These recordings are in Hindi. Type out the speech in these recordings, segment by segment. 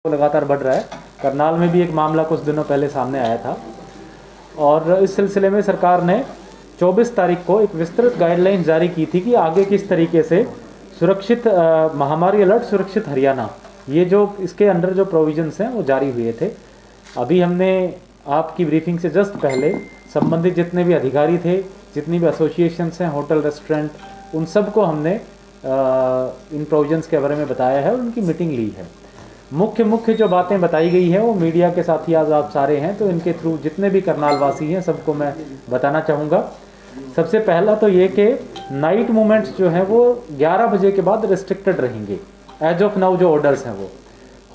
लगातार बढ़ रहा है। करनाल में भी एक मामला कुछ दिनों पहले सामने आया था और इस सिलसिले में सरकार ने 24 तारीख को एक विस्तृत गाइडलाइन जारी की थी कि आगे किस तरीके से सुरक्षित महामारी अलर्ट सुरक्षित हरियाणा, ये जो इसके अंडर जो प्रोविजंस हैं वो जारी हुए थे। अभी हमने आपकी ब्रीफिंग से जस्ट पहले संबंधित जितने भी अधिकारी थे, जितनी भी एसोसिएशंस हैं, होटल रेस्टोरेंट, उन सबको हमने इन प्रोविजंस के बारे में बताया है और उनकी मीटिंग ली है। मुख्य जो बातें बताई गई हैं वो मीडिया के साथी आज आप सारे हैं, तो इनके थ्रू जितने भी करनाल वासी हैं सबको मैं बताना चाहूँगा। सबसे पहला तो ये कि नाइट मूवमेंट्स जो हैं वो 11 बजे के बाद रिस्ट्रिक्टेड रहेंगे। एज ऑफ नाउ जो ऑर्डर्स हैं वो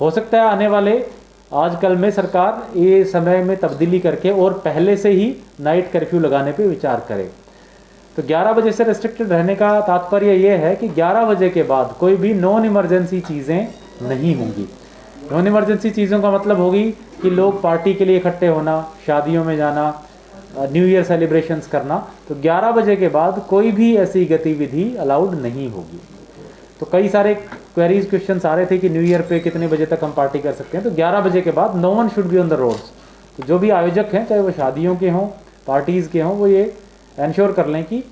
हो सकता है आने वाले आजकल में सरकार ये समय में तब्दीली करके और पहले से ही नाइट कर्फ्यू लगाने पे विचार करे। तो 11 बजे से रिस्ट्रिक्टेड रहने का तात्पर्य ये है कि 11 बजे के बाद कोई भी नॉन इमरजेंसी चीज़ें नहीं होंगी। नॉन इमरजेंसी चीज़ों का मतलब होगी कि लोग पार्टी के लिए इकट्ठे होना, शादियों में जाना, न्यू ईयर सेलिब्रेशंस करना, तो 11 बजे के बाद कोई भी ऐसी गतिविधि अलाउड नहीं होगी। तो कई सारे क्वेरीज क्वेश्चंस आ रहे थे कि न्यू ईयर पे कितने बजे तक हम पार्टी कर सकते हैं, तो 11 बजे के बाद no one should be on the roads. तो जो भी आयोजक हैं, चाहे वो शादियों के हों, पार्टीज़ के हों, वो ये इंश्योर कर लें कि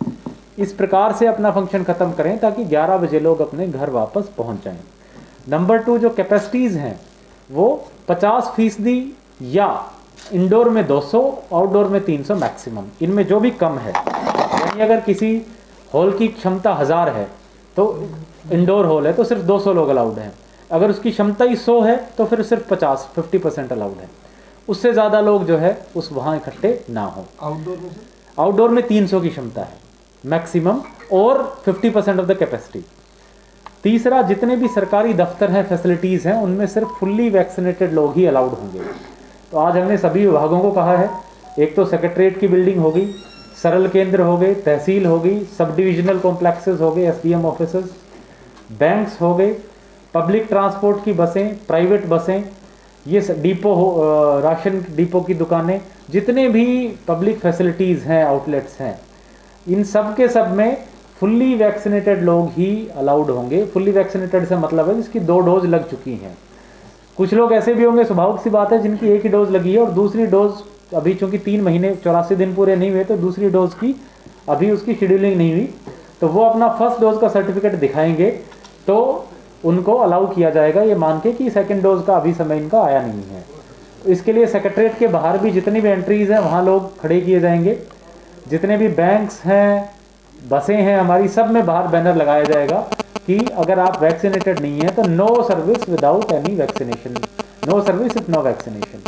इस प्रकार से अपना फंक्शन ख़त्म करें ताकि 11 बजे लोग अपने घर वापस पहुँच जाएँ। नंबर 2, जो कैपेसिटीज़ हैं वो 50% या इंडोर में 200, आउटडोर में 300 मैक्सिमम, इनमें जो भी कम है। यानी अगर किसी हॉल की क्षमता 1000 है तो इंडोर हॉल है तो सिर्फ 200 लोग अलाउड हैं। अगर उसकी क्षमता ही 100 है तो फिर सिर्फ 50% अलाउड है। उससे ज़्यादा लोग जो है उस वहाँ इकट्ठे ना हो। आउटडोर में 300 की क्षमता है मैक्सिमम और 50% ऑफ द कैपेसिटी। तीसरा, जितने भी सरकारी दफ्तर हैं, फैसिलिटीज़ हैं, उनमें सिर्फ फुल्ली वैक्सीनेटेड लोग ही अलाउड होंगे। तो आज हमने सभी विभागों को कहा है, एक तो सेक्रेटरीट की बिल्डिंग हो गई, सरल केंद्र हो गए, तहसील हो गई, सब डिविजनल कॉम्प्लेक्सेस हो गए, SDM ऑफिसेस, बैंक्स हो गए, पब्लिक ट्रांसपोर्ट की बसें, प्राइवेट बसें, ये डिपो हो, राशन डिपो की दुकानें, जितने भी पब्लिक फैसिलिटीज़ हैं, आउटलेट्स हैं, इन सब के सब में फुल्ली वैक्सीनेटेड लोग ही अलाउड होंगे। फुल्ली वैक्सीनेटेड से मतलब है जिसकी 2 डोज लग चुकी हैं। कुछ लोग ऐसे भी होंगे, स्वाभाविक सी बात है, जिनकी एक ही डोज लगी है और दूसरी डोज अभी चूंकि 3 महीने 84 दिन पूरे नहीं हुए, तो दूसरी डोज की अभी उसकी शेड्यूलिंग नहीं हुई, तो वो अपना फर्स्ट डोज का सर्टिफिकेट दिखाएंगे तो उनको अलाउ किया जाएगा, ये मान के कि सेकेंड डोज का अभी समय इनका आया नहीं है। तो इसके लिए सेक्रेटरीट के बाहर भी जितनी भी एंट्रीज़ हैं वहाँ लोग खड़े किए जाएंगे। जितने भी बैंक्स हैं, बसें हैं हमारी, सब में बाहर बैनर लगाया जाएगा कि अगर आप वैक्सीनेटेड नहीं है तो no service without any vaccination, no service with no vaccination.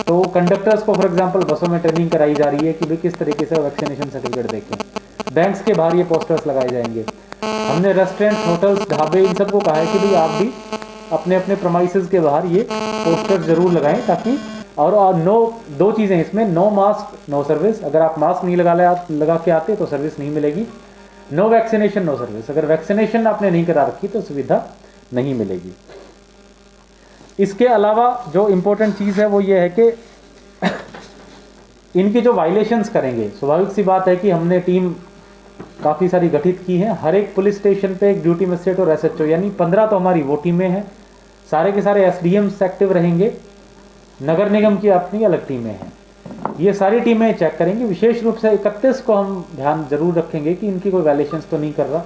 तो कंडक्टर्स को फॉर एग्जांपल बसों में ट्रेनिंग कराई जा रही है कि भाई किस तरीके से वैक्सीनेशन सर्टिफिकेट देखें। बैंक्स के बाहर ये पोस्टर्स लगाए जाएंगे। हमने रेस्टोरेंट्स, होटल्स, ढाबे, इन सबको कहा है कि भाई आप भी अपने अपने प्रोमाइसेस के बाहर ये पोस्टर्स जरूर लगाएं, ताकि और नो, 2 चीज़ें इसमें, नो मास्क नो सर्विस। अगर आप मास्क नहीं लगा के आते तो सर्विस नहीं मिलेगी। नो वैक्सीनेशन नो सर्विस, अगर वैक्सीनेशन आपने नहीं करा रखी तो सुविधा नहीं मिलेगी। इसके अलावा जो इम्पोर्टेंट चीज़ है वो ये है कि इनकी जो वायलेशंस करेंगे, स्वाभाविक सी बात है कि हमने टीम काफ़ी सारी गठित की है। हर एक पुलिस स्टेशन पे एक ड्यूटी मजिस्ट्रेट और SHO, यानी 15 तो हमारी वो टीमें हैं। सारे के सारे SDMs एक्टिव रहेंगे। नगर निगम की अपनी अलग टीमें हैं। ये सारी टीमें चेक करेंगी। विशेष रूप से 31 को हम ध्यान जरूर रखेंगे कि इनकी कोई वायलेशंस तो नहीं कर रहा।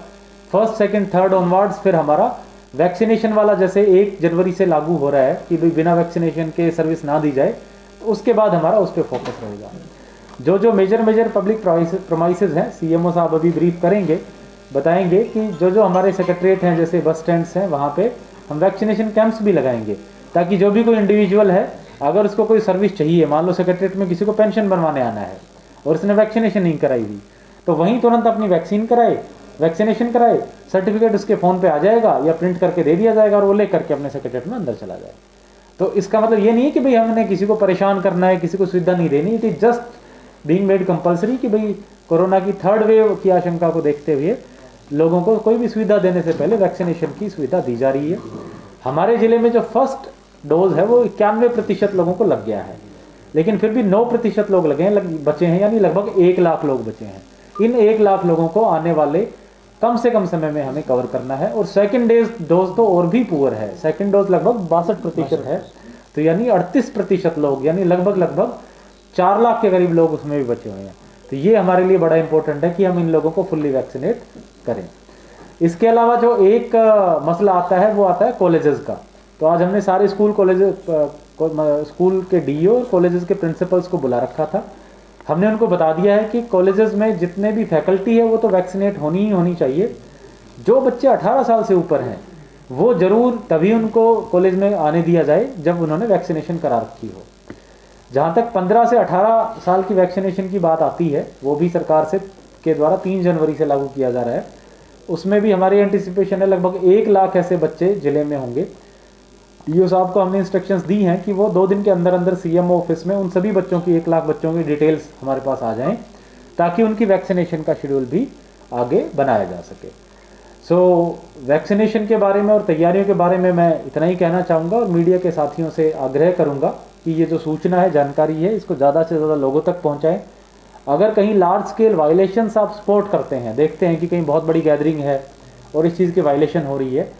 1st, 2nd, 3rd ऑनवर्ड्स फिर हमारा वैक्सीनेशन वाला जैसे 1 जनवरी से लागू हो रहा है कि भाई बिना वैक्सीनेशन के सर्विस ना दी जाए, तो उसके बाद हमारा उस पर फोकस रहेगा। जो मेजर पब्लिक प्रोमाइसेस हैं, CMO साहब अभी ब्रीफ करेंगे, बताएंगे कि जो हमारे सेक्रेटरीट हैं, जैसे बस स्टैंड्स हैं, वहाँ पे हम वैक्सीनेशन कैंप्स भी लगाएंगे, ताकि जो भी कोई इंडिविजुअल है अगर उसको कोई सर्विस चाहिए, मान लो सेक्रेटरीट में किसी को पेंशन बनवाने आना है और उसने वैक्सीनेशन नहीं कराई हुई, तो वहीं तुरंत अपनी वैक्सीनेशन कराए, सर्टिफिकेट उसके फ़ोन पे आ जाएगा या प्रिंट करके दे दिया जाएगा और वो ले करके अपने सेक्रेटरीट में अंदर चला जाए। तो इसका मतलब ये नहीं है कि भाई हमने किसी को परेशान करना है, किसी को सुविधा नहीं देनी। It is just being made compulsory कि भाई कोरोना की 3rd वेव की आशंका को देखते हुए लोगों को कोई भी सुविधा देने से पहले वैक्सीनेशन की सुविधा दी जा रही है। हमारे ज़िले में जो फर्स्ट डोज है वो 91% लोगों को लग गया है, लेकिन फिर भी 9% लोग बचे हैं, यानी लगभग 1 लाख लोग बचे हैं। इन 1 लाख लोगों को आने वाले कम से कम समय में हमें कवर करना है। और सेकेंड डोज तो और भी पुअर है, सेकेंड डोज लगभग 62% है, तो यानी 38% लोग, यानी लगभग 4 लाख के करीब लोग उसमें भी बचे हुए हैं। तो ये हमारे लिए बड़ा इंपॉर्टेंट है कि हम इन लोगों को फुल्ली वैक्सीनेट करें। इसके अलावा जो एक मसला आता है वो आता है कॉलेजेस का। तो आज हमने सारे स्कूल के डीओ और कॉलेजेस के प्रिंसिपल्स को बुला रखा था। हमने उनको बता दिया है कि कॉलेजेस में जितने भी फैकल्टी है वो तो वैक्सीनेट होनी ही होनी चाहिए। जो बच्चे 18 साल से ऊपर हैं वो ज़रूर तभी उनको कॉलेज में आने दिया जाए जब उन्होंने वैक्सीनेशन करा रखी हो। जहाँ तक 15 से 18 साल की वैक्सीनेशन की बात आती है, वो भी सरकार के द्वारा 3 जनवरी से लागू किया जा रहा है। उसमें भी हमारी एंटिसिपेशन है लगभग 1 लाख ऐसे बच्चे जिले में होंगे। डीओ साहब को हमने इंस्ट्रक्शंस दी हैं कि वो 2 दिन के अंदर अंदर सीएमओ ऑफिस में उन सभी बच्चों की 1 लाख बच्चों की डिटेल्स हमारे पास आ जाएं, ताकि उनकी वैक्सीनेशन का शेड्यूल भी आगे बनाया जा सके। सो वैक्सीनेशन के बारे में और तैयारियों के बारे में मैं इतना ही कहना चाहूँगा, और मीडिया के साथियों से आग्रह करूँगा कि ये जो सूचना है, जानकारी है, इसको ज़्यादा से ज़्यादा लोगों तक पहुँचाएँ। अगर कहीं लार्ज स्केल वायलेशंस आप स्पॉट करते हैं, देखते हैं कि कहीं बहुत बड़ी गैदरिंग है और इस चीज़ की वायलेशन हो रही है,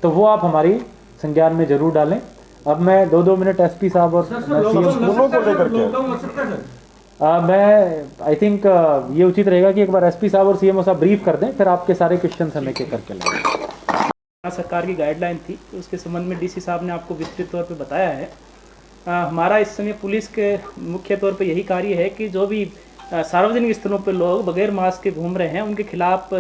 तो वो आप हमारी संज्ञान में जरूर डालें। अब मैं 2-2 मिनट एसपी साहब और मैं आई थिंक ये उचित रहेगा कि एक बार एसपी साहब और सीएमओ साहब ब्रीफ कर दें, फिर आपके सारे क्वेश्चन हमें के करके लेंगे। सरकार की गाइडलाइन थी, उसके संबंध में डीसी साहब ने आपको विस्तृत तौर पे बताया है। हमारा इस समय पुलिस के मुख्य तौर पे यही कार्य है कि जो भी सार्वजनिक स्थलों पर लोग बगैर मास्क के घूम रहे हैं उनके खिलाफ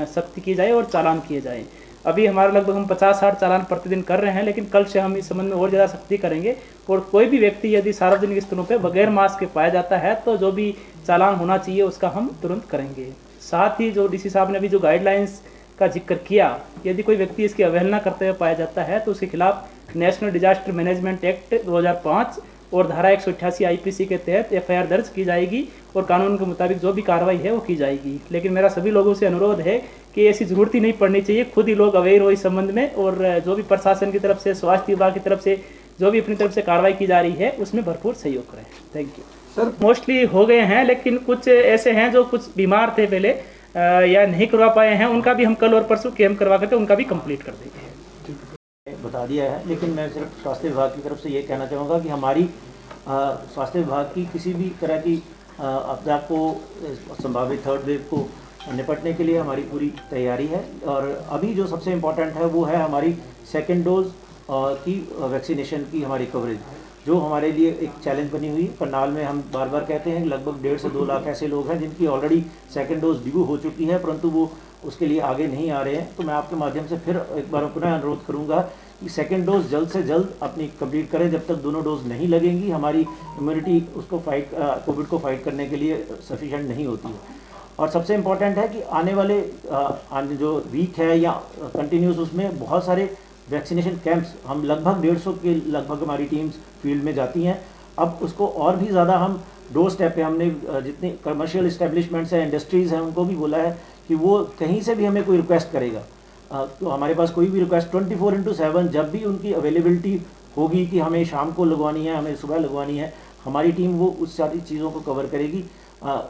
सख्ती की जाए और चालान किए जाएँ। अभी हमारा लगभग हम 50-60 चालान प्रतिदिन कर रहे हैं, लेकिन कल से हम इस संबंध में और ज़्यादा सख्ती करेंगे। और कोई भी व्यक्ति यदि सार्वजनिक स्थलों पर बगैर मास्क के पाया जाता है तो जो भी चालान होना चाहिए उसका हम तुरंत करेंगे। साथ ही जो डीसी साहब ने अभी जो गाइडलाइंस का जिक्र किया, यदि कोई व्यक्ति इसकी अवहेलना करते हुए पाया जाता है तो उसके खिलाफ नेशनल डिजास्टर मैनेजमेंट एक्ट 2005 और धारा 188 आईपीसी के तहत एफआईआर दर्ज की जाएगी और कानून के मुताबिक जो भी कार्रवाई है वो की जाएगी। लेकिन मेरा सभी लोगों से अनुरोध है कि ऐसी ज़रूरत ही नहीं पड़नी चाहिए, खुद ही लोग अवेयर हो इस संबंध में, और जो भी प्रशासन की तरफ से, स्वास्थ्य विभाग की तरफ से जो भी अपनी तरफ से कार्रवाई की जा रही है उसमें भरपूर सहयोग करें। Thank you sir. मोस्टली हो गए हैं, लेकिन कुछ ऐसे हैं जो कुछ बीमार थे पहले या नहीं करवा पाए हैं, उनका भी हम कल और परसों कैंप करवा करके उनका भी कंप्लीट कर देंगे। बता दिया है, लेकिन मैं सिर्फ स्वास्थ्य विभाग की तरफ से ये कहना चाहूँगा कि हमारी स्वास्थ्य विभाग की किसी भी तरह की आपदा को, संभावित थर्ड वेव को निपटने के लिए हमारी पूरी तैयारी है। और अभी जो सबसे इम्पोर्टेंट है वो है हमारी सेकेंड डोज की वैक्सीनेशन की हमारी कवरेज, जो हमारे लिए एक चैलेंज बनी हुई है। करनाल में हम बार बार कहते हैं कि लगभग 1.5 से 2 लाख ऐसे लोग हैं जिनकी ऑलरेडी सेकेंड डोज ड्यू हो चुकी है, परंतु वो उसके लिए आगे नहीं आ रहे हैं। तो मैं आपके माध्यम से फिर एक बार पुनः अनुरोध करूंगा कि सेकेंड डोज जल्द से जल्द अपनी कंप्लीट करें। जब तक दोनों डोज नहीं लगेंगी हमारी इम्यूनिटी उसको कोविड को फाइट करने के लिए सफिशेंट नहीं होती है। और सबसे इम्पॉर्टेंट है कि आने वाले जो वीक है या कंटिन्यूस, उसमें बहुत सारे वैक्सीनेशन कैंप्स, हम लगभग 150 के लगभग हमारी टीम्स फील्ड में जाती हैं। अब उसको और भी ज़्यादा हम डोर स्टेप पे हमने जितने कमर्शियल इस्टेब्लिशमेंट्स हैं, इंडस्ट्रीज़ हैं, उनको भी बोला है कि वो कहीं से भी हमें कोई रिक्वेस्ट करेगा तो हमारे पास कोई भी रिक्वेस्ट 24/7 जब भी उनकी अवेलेबिलिटी होगी कि हमें शाम को लगवानी है, हमें सुबह लगवानी है, हमारी टीम वो उस सारी चीज़ों को कवर करेगी।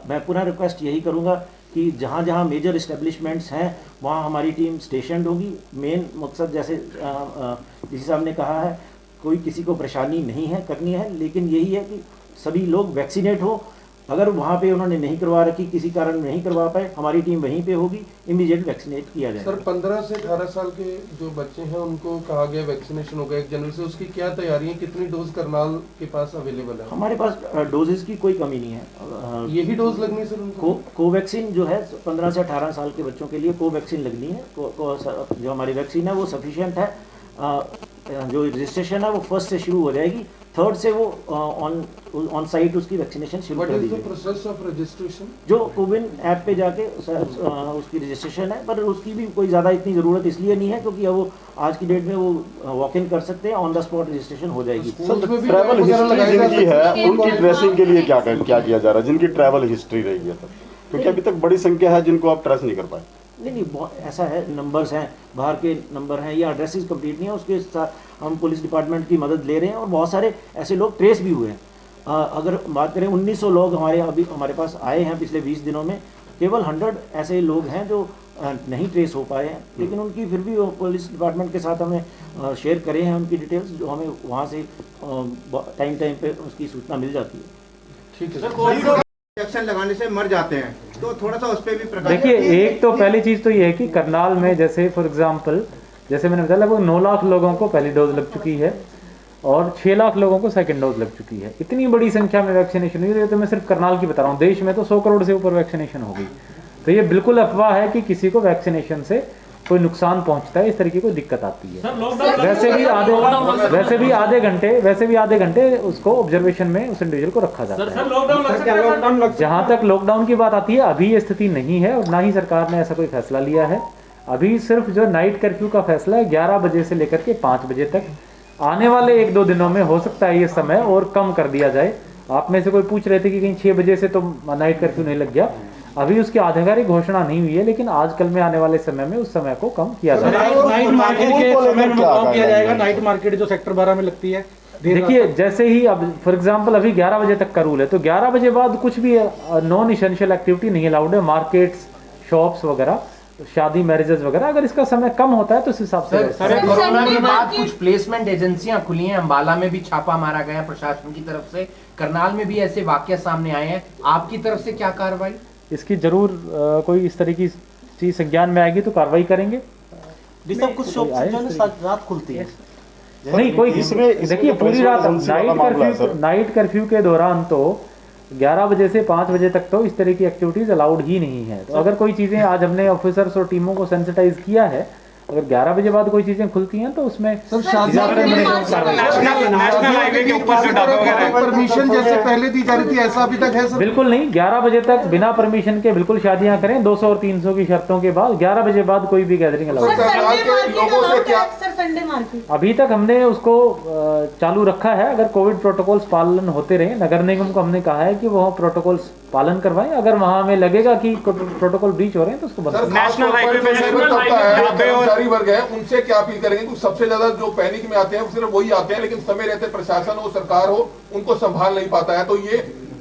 मैं पुनः रिक्वेस्ट यही करूँगा कि जहाँ जहाँ मेजर इस्टेब्लिशमेंट्स हैं वहाँ हमारी टीम स्टेशनड होगी। मेन मकसद जैसे जिस साहब ने कहा है, कोई किसी को परेशानी नहीं है करनी है, लेकिन यही है कि सभी लोग वैक्सीनेट हो। अगर वहाँ पे उन्होंने नहीं करवा रखी, किसी कारण नहीं करवा पाए, हमारी टीम वहीं पे होगी, इमीडिएट वैक्सीनेट किया जाए। सर 15 से 18 साल के जो बच्चे हैं उनको कहा गया वैक्सीनेशन होगा 1 जनवरी से, उसकी क्या तैयारी है? कितनी डोज करनाल के पास अवेलेबल है? हमारे पास डोजेस की कोई कमी नहीं है। यही डोज लगनी है सर उनको? कोवैक्सीन जो है 15 से 18 साल के बच्चों के लिए कोवैक्सीन लगनी है। जो हमारी वैक्सीन है वो सफिशिएंट है। जो रजिस्ट्रेशन है वो 1 से शुरू हो जाएगी, 3 से वो ऑन साइट उसकी वैक्सीनेशन शुरू कर दी जाएगी। प्रोसेस ऑफ रजिस्ट्रेशन जो कोविन ऐप पे जाके उसकी रजिस्ट्रेशन है, पर उसकी भी कोई ज़्यादा इतनी ज़रूरत इसलिए नहीं है क्योंकि वो आज की डेट में वो वॉक इन कर सकते हैं, ऑन द स्पॉट रजिस्ट्रेशन हो जाएगी। ट्रैवल हिस्ट्री जिनकी है उनकी ट्रेसिंग के लिए क्या किया जा रहा है, जिनकी ट्रैवल हिस्ट्री रही है? क्योंकि अभी तक बड़ी संख्या है जिनको आप ट्रेस नहीं कर पाए। नहीं, ऐसा है, नंबर्स हैं, बाहर के नंबर हैं या एड्रेसेस कंप्लीट नहीं है, उसके साथ हम पुलिस डिपार्टमेंट की मदद ले रहे हैं और बहुत सारे ऐसे लोग ट्रेस भी हुए हैं। अगर बात करें 1900 लोग हमारे पास आए हैं पिछले 20 दिनों में, केवल 100 ऐसे लोग हैं जो नहीं ट्रेस हो पाए हैं, लेकिन उनकी फिर भी वो पुलिस डिपार्टमेंट के साथ हमें शेयर करे हैं उनकी डिटेल्स, जो हमें वहाँ से टाइम पे उसकी सूचना मिल जाती है। ठीक है सर, इंजेक्शन लगाने से मर जाते हैं, तो थोड़ा सा उस पर भी प्रकाश। देखिए, एक तो पहली चीज़ तो ये है कि करनाल में जैसे फॉर एग्जांपल जैसे मैंने बताया लगभग 9 लाख लोगों को पहली डोज लग चुकी है और 6 लाख लोगों को सेकंड डोज लग चुकी है। इतनी बड़ी संख्या में वैक्सीनेशन हुई है, तो मैं सिर्फ करनाल की बता रहा हूँ, देश में तो 100 करोड़ से ऊपर वैक्सीनेशन हो गई। तो ये बिल्कुल अफवाह है कि किसी को वैक्सीनेशन से कोई नुकसान पहुंचता है, इस तरीके की दिक्कत आती है। वैसे भी आधे घंटे उसको ऑब्जर्वेशन में उस इंडिविजुअल को रखा जाता है। जहां तक लॉकडाउन की बात आती है, अभी ये स्थिति नहीं है और ना ही सरकार ने ऐसा कोई फैसला लिया है। अभी सिर्फ जो नाइट कर्फ्यू का फैसला है 11 बजे से लेकर के 5 बजे तक, आने वाले 1-2 दिनों में हो सकता है ये समय और कम कर दिया जाए। आप में से कोई पूछ रहे थे कि कहीं 6 बजे से तो नाइट कर्फ्यू नहीं लग गया, अभी उसकी आधिकारिक घोषणा नहीं हुई है, लेकिन आजकल में आने वाले समय में उस समय को कम किया जाएगा। नाइट मार्केट के समय में कम किया जाएगा। नाइट मार्केट जो सेक्टर 12 में लगती है, देखिए जैसे ही अब फॉर एग्जांपल अभी 11 बजे तक का रूल है, तो 11 बजे बाद कुछ भी नॉन इसेंशियल एक्टिविटी नहीं अलाउड है, मार्केट्स, शॉप्स वगैरह, शादी मैरिजेस वगैरह। अगर इसका समय कम होता है तो इस हिसाब से कोरोना के बाद कुछ प्लेसमेंट एजेंसियां खुली हैं, अंबाला में भी छापा मारा गया प्रशासन की तरफ से, करनाल में भी ऐसे वाकया सामने आए हैं, आपकी तरफ से क्या कार्रवाई? इसकी जरूर कोई इस तरह की चीज संज्ञान में आएगी तो कार्रवाई करेंगे। कुछ शॉप रात खुलती है नहीं कोई देखिए पूरी रात नाइट कर्फ्यू के दौरान तो 11 बजे से 5 बजे तक तो इस तरह की एक्टिविटीज अलाउड ही नहीं है। तो अगर कोई चीज़ें आज हमने ऑफिसर्स और टीमों को सेंसिटाइज किया है, अगर 11 बजे बाद कोई चीजें खुलती हैं तो उसमें परमिशन जैसे पहले दी जा रही थी ऐसा अभी तक है सर? बिल्कुल नहीं, 11 बजे तक बिना परमिशन के बिल्कुल शादियां करें 200 और 300 की शर्तों के बाद। 11 बजे बाद कोई भी गैदरिंग अलाउड नहीं। अभी तक हमने उसको चालू रखा है। अगर कोविड प्रोटोकॉल्स पालन होते रहे, नगर निगम को हमने कहा है कि वो प्रोटोकॉल्स पालन करवाएं। अगर वहां में लगेगा कि प्रोटोकॉल ब्रीच हो रहे हैं तो उसको बंद। नेशनल हाईवे पे वर्ग है, उनसे क्या अपील करेंगे? क्योंकि सबसे ज्यादा जो पैनिक में आते हैं वो सिर्फ वही आते हैं, लेकिन समय रहते प्रशासन हो, सरकार हो, उनको संभाल नहीं पाता है। तो ये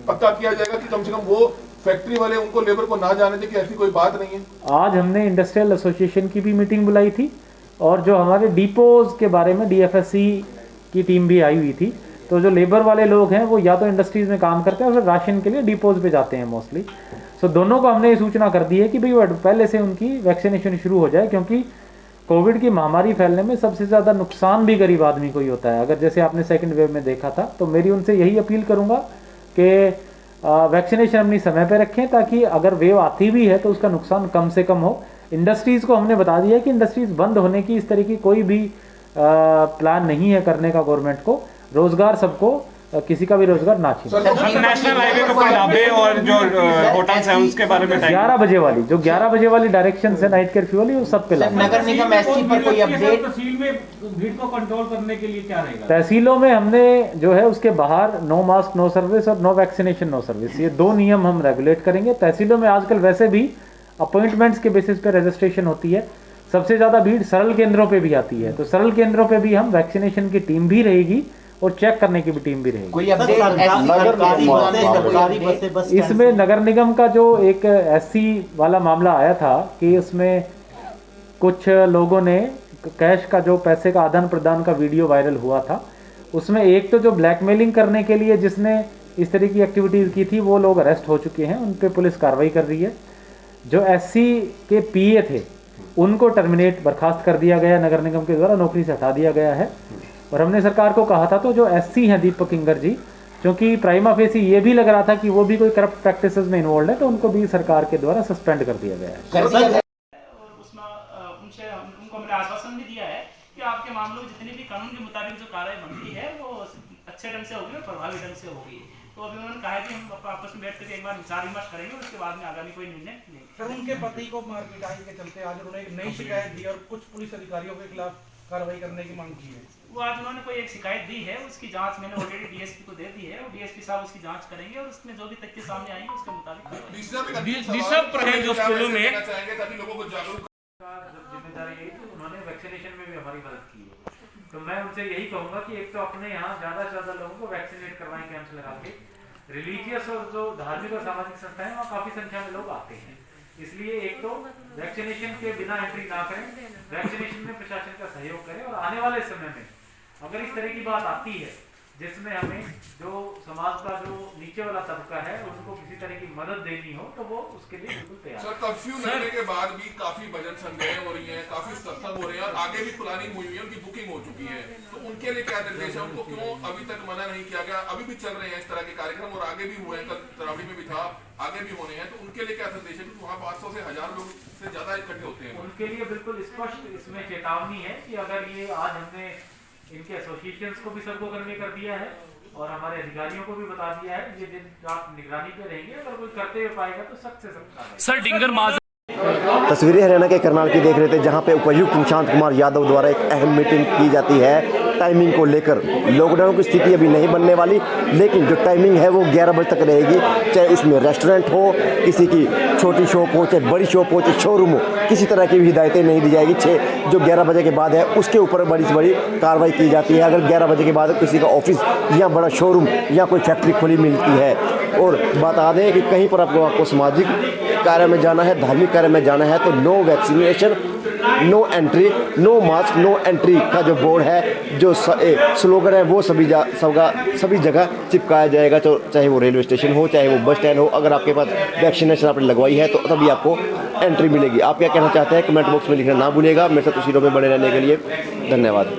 पक्का किया जाएगा कि कम से कम वो फैक्ट्री वाले उनको लेबर को ना जाने दें कि ऐसी कोई बात नहीं है। आज हमने इंडस्ट्रियल एसोसिएशन की भी मीटिंग बुलाई थी और जो हमारे डिपोज के बारे में DFSC की टीम भी आई हुई थी। तो जो लेबर वाले लोग हैं वो या तो इंडस्ट्रीज में काम करते हैं और फिर राशन के लिए डिपोज पे जाते हैं मोस्टली। सो दोनों को हमने ये सूचना कर दी है कि भाई वो पहले से उनकी वैक्सीनेशन शुरू हो जाए, क्योंकि कोविड की महामारी फैलने में सबसे ज़्यादा नुकसान भी गरीब आदमी को ही होता है। अगर जैसे आपने सेकंड वेव में देखा था, तो मेरी उनसे यही अपील करूँगा कि वैक्सीनेशन अपनी समय पर रखें, ताकि अगर वेव आती भी है तो उसका नुकसान कम से कम हो। इंडस्ट्रीज़ को हमने बता दिया कि इंडस्ट्रीज़ बंद होने की इस तरह की कोई भी प्लान नहीं है करने का गवर्नमेंट को। रोजगार सबको, किसी का भी रोजगार ना छीने। नेशनल हाईवे के ऊपर ढाबे और जो होटल्स हैं उसके बारे में 11 बजे वाली जो 11 बजे वाली डायरेक्शन है नाइट कर्फ्यू वाली, वो सब पे लागू। नगर निगम एसटी पर कोई अपडेट? तहसील में भीड़ को कंट्रोल करने के लिए क्या रहेगा? तहसीलों में हमने जो है उसके बाहर नो मास्क नो सर्विस और नो वैक्सीनेशन नो सर्विस, ये 2 नियम हम रेगुलेट करेंगे। तहसीलों में आजकल वैसे भी अपॉइंटमेंट्स के बेसिस पे रजिस्ट्रेशन होती है। सबसे ज़्यादा भीड़ सरल केंद्रों पे भी आती है, तो सरल केंद्रों पे भी हम वैक्सीनेशन की टीम भी रहेगी और चेक करने की भी टीम भी रहेगी। कोई अपडेट? इसमें नगर निगम का जो एक SC वाला मामला आया था कि उसमें कुछ लोगों ने कैश का जो पैसे का आदान प्रदान का वीडियो वायरल हुआ था, उसमें एक तो जो ब्लैकमेलिंग करने के लिए जिसने इस तरह की एक्टिविटीज़ की थी वो लोग अरेस्ट हो चुके हैं, उन पर पुलिस कार्रवाई कर रही है। जो SC के PA थे उनको टर्मिनेट बर्खास्त कर दिया गया, नगर निगम के द्वारा नौकरी से हटा दिया गया है। और हमने सरकार को कहा था तो जो SC हैं दीपक किंगर जी, क्योंकि प्राइमा फेसी ये भी लग रहा था कि वो भी कोई करप्ट प्रैक्टिसेस में इन्वॉल्व है, तो उनको भी सरकार के द्वारा सस्पेंड कर दिया गया है। उसमें उनसे उनको हमने आश्वासन भी दिया है कि आपके मामलों में जितनी भी कानून के मुताबिक जो कार्रवाई बनती है वो अच्छे ढंग से होगी और प्रभावी ढंग से होगी। तो अभी उन्होंने कहा है कि हम आपस में बैठ कर एक बार विचार विमर्श करेंगे और उसके बाद में आगामी कोई निर्णय लेंगे। सर, उनके पति को मार पिटाई के चलते आज उन्होंने एक नई शिकायत दी और कुछ पुलिस अधिकारियों के खिलाफ कार्रवाई करने की मांग की है। वो आज उन्होंने कोई एक शिकायत दी है, उसकी जांच मैंने ऑलरेडी DSP को दे दी है और DSP साहब उसकी जांच करेंगे और उसमें जो भी तथ्य सामने आएंगे उसके मुताबिक जिम्मेदारी है कि उन्होंने वैक्सीनेशन में भी हमारी मदद की है। तो मैं उनसे यही कहूँगा कि एक तो अपने यहाँ ज़्यादा से ज़्यादा लोगों को वैक्सीनेट करवाएं कैंप्स लगा के। रिलीजियस और जो धार्मिक और सामाजिक संस्थाएं वहाँ काफ़ी संख्या में लोग आते हैं, इसलिए एक तो वैक्सीनेशन के बिना एंट्री ना करें, वैक्सीनेशन में प्रशासन का सहयोग करें, और आने वाले समय में अगर इस तरह की बात आती है जिसमें हमें जो समाज का जो नीचे वाला तबका है उनको किसी तरह की मदद देनी हो तो वो उसके लिए बिल्कुल तैयार। सर, कर्फ्यू लगने के बाद भी काफी बजट संदेह हो रही है, काफी सत्संग हो रहे हैं और आगे भी प्लानिंग हुई है, उनकी बुकिंग हो चुकी है, तो उनके लिए क्या निर्देश है? उनको क्यों अभी तक मना नहीं किया गया? अभी भी चल रहे हैं इस तरह के कार्यक्रम और आगे भी हुए हैं, कल तरावड़ी में भी था, आगे भी होने हैं, तो उनके लिए क्या संदेश है? वहाँ 500 से 1000 लोग से ज्यादा इकट्ठे होते हैं। उनके लिए बिल्कुल स्पष्ट इसमें चेतावनी है कि अगर ये आज हमने इनके एसोसिएशंस को भी सर्वोकर्मी कर दिया है और हमारे अधिकारियों को भी बता दिया है, ये दिन रात निगरानी पे रहेंगे, अगर कोई करते हुए पाएगा तो सख्त से सख्त कार्रवाई। सर, डिंगर माजरा तस्वीरें हरियाणा के करनाल की देख रहे थे, जहां पे उपायुक्त निशांत कुमार यादव द्वारा एक अहम मीटिंग की जाती है टाइमिंग को लेकर। लॉकडाउन की स्थिति अभी नहीं बनने वाली, लेकिन जो टाइमिंग है वो 11 बजे तक रहेगी, चाहे इसमें रेस्टोरेंट हो, किसी की छोटी शॉप हो, चाहे बड़ी शॉप हो, चाहे शोरूम हो, किसी तरह की भी हिदायतें नहीं दी जाएगी। जो 11 बजे के बाद है उसके ऊपर बड़ी से बड़ी कार्रवाई की जाती है। अगर 11 बजे के बाद किसी का ऑफिस या बड़ा शोरूम या कोई फैक्ट्री खुली मिलती है, और बता दें कि कहीं पर आपको सामाजिक कार्य में जाना है, धार्मिक कार्य में जाना है, तो no vaccination, no entry, no mask, no entry का जो बोर्ड है, जो स्लोगन है, वो सभी जगह चिपकाया जाएगा। तो चाहे वो रेलवे स्टेशन हो, चाहे वो बस स्टैंड हो, अगर आपके पास वैक्सीनेशन आपने लगवाई है तो तभी आपको एंट्री मिलेगी। आप क्या कहना चाहते हैं कमेंट बॉक्स में लिखना ना भूलिएगा। मेरे साथ उसी में बने रहने के लिए धन्यवाद।